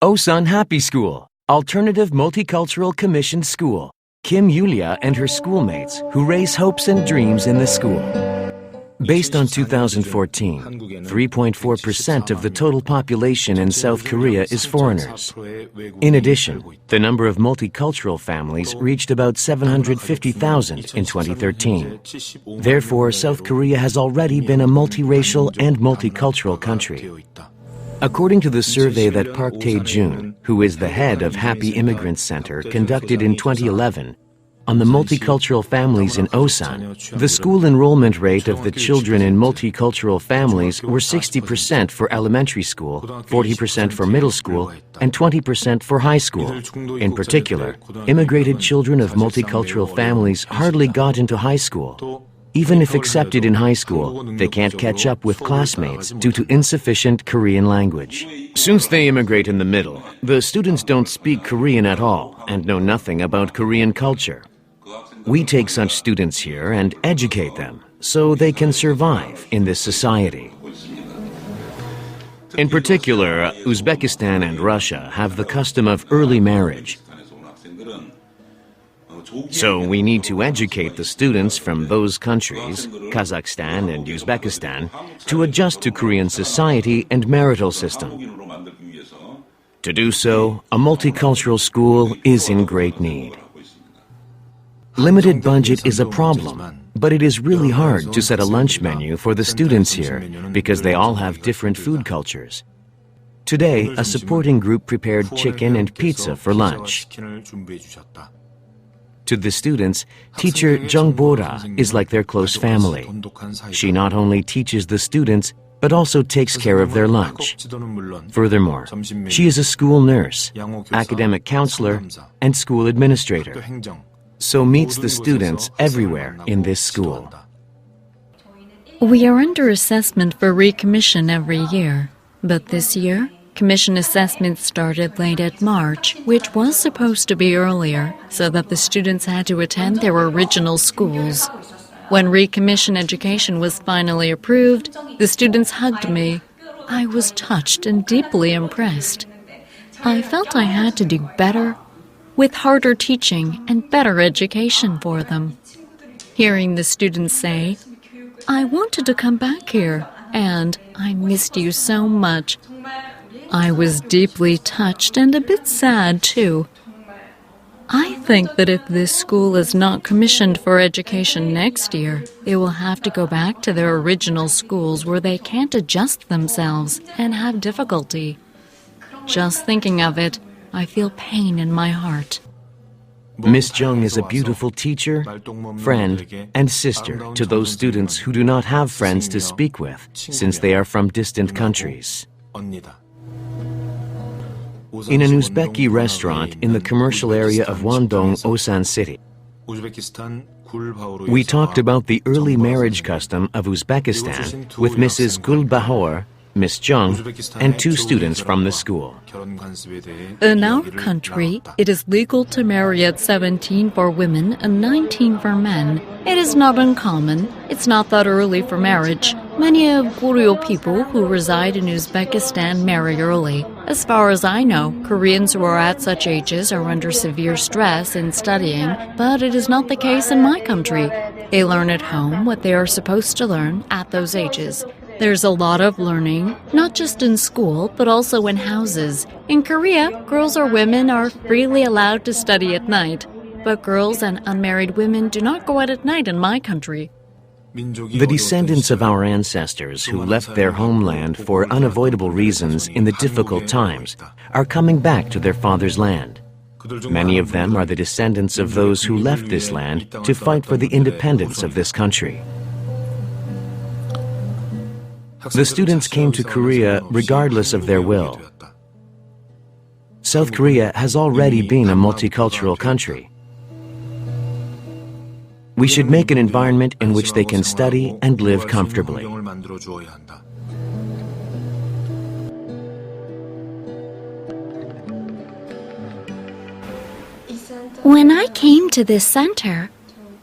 Osan Happy School, Alternative Multicultural Commission School. Kim Yulia and her schoolmates who raise hopes and dreams in the school. Based on 2014, 3.4% of the total population in South Korea is foreigners. In addition, the number of multicultural families reached about 750,000 in 2013. Therefore, South Korea has already been a multiracial and multicultural country. According to the survey that Park Tae-jun, who is the head of Happy Immigrants Center, conducted in 2011, on the multicultural families in Osan, the school enrollment rate of the children in multicultural families were 60% for elementary school, 40% for middle school, and 20% for high school. In particular, immigrated children of multicultural families hardly got into high school. Even if accepted in high school, they can't catch up with classmates due to insufficient Korean language. Since they immigrate in the middle, the students don't speak Korean at all and know nothing about Korean culture. We take such students here and educate them so they can survive in this society. In particular, Uzbekistan and Russia have the custom of early marriage. So we need to educate the students from those countries, Kazakhstan and Uzbekistan, to adjust to Korean society and marital system. To do so, a multicultural school is in great need. Limited budget is a problem, but it is really hard to set a lunch menu for the students here because they all have different food cultures. Today, a supporting group prepared chicken and pizza for lunch. To the students, teacher Jung Bora is like their close family. She not only teaches the students, but also takes care of their lunch. Furthermore, she is a school nurse, academic counselor, and school administrator, so meets the students everywhere in this school. We are under assessment for recommission every year, but this year, commission assessment started late at March, which was supposed to be earlier, so that the students had to attend their original schools. When recommission education was finally approved, the students hugged me. I was touched and deeply impressed. I felt I had to do better, with harder teaching and better education for them. Hearing the students say, "I wanted to come back here," and "I missed you so much," I was deeply touched and a bit sad, too. I think that if this school is not commissioned for education next year, they will have to go back to their original schools where they can't adjust themselves and have difficulty. Just thinking of it, I feel pain in my heart. Miss Chung is a beautiful teacher, friend, and sister to those students who do not have friends to speak with, since they are from distant countries. In an Uzbeki restaurant in the commercial area of Wandong, Osan City, we talked about the early marriage custom of Uzbekistan with Mrs. Gulbahor, Miss Chung, and two students from the school. In our country, it is legal to marry at 17 for women and 19 for men. It is not uncommon. It's not that early for marriage. Many of Goryeo people who reside in Uzbekistan marry early. As far as I know, Koreans who are at such ages are under severe stress in studying, but it is not the case in my country. They learn at home what they are supposed to learn at those ages. There's a lot of learning, not just in school, but also in houses. In Korea, girls or women are freely allowed to study at night, but girls and unmarried women do not go out at night in my country. The descendants of our ancestors who left their homeland for unavoidable reasons in the difficult times are coming back to their father's land. Many of them are the descendants of those who left this land to fight for the independence of this country. The students came to Korea regardless of their will. South Korea has already been a multicultural country. We should make an environment in which they can study and live comfortably. When I came to this center,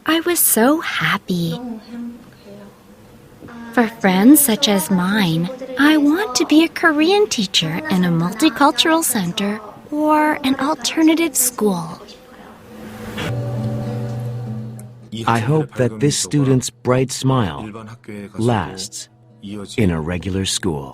I was so happy. For friends such as mine, I want to be a Korean teacher in a multicultural center or an alternative school. I hope that this student's bright smile lasts in a regular school.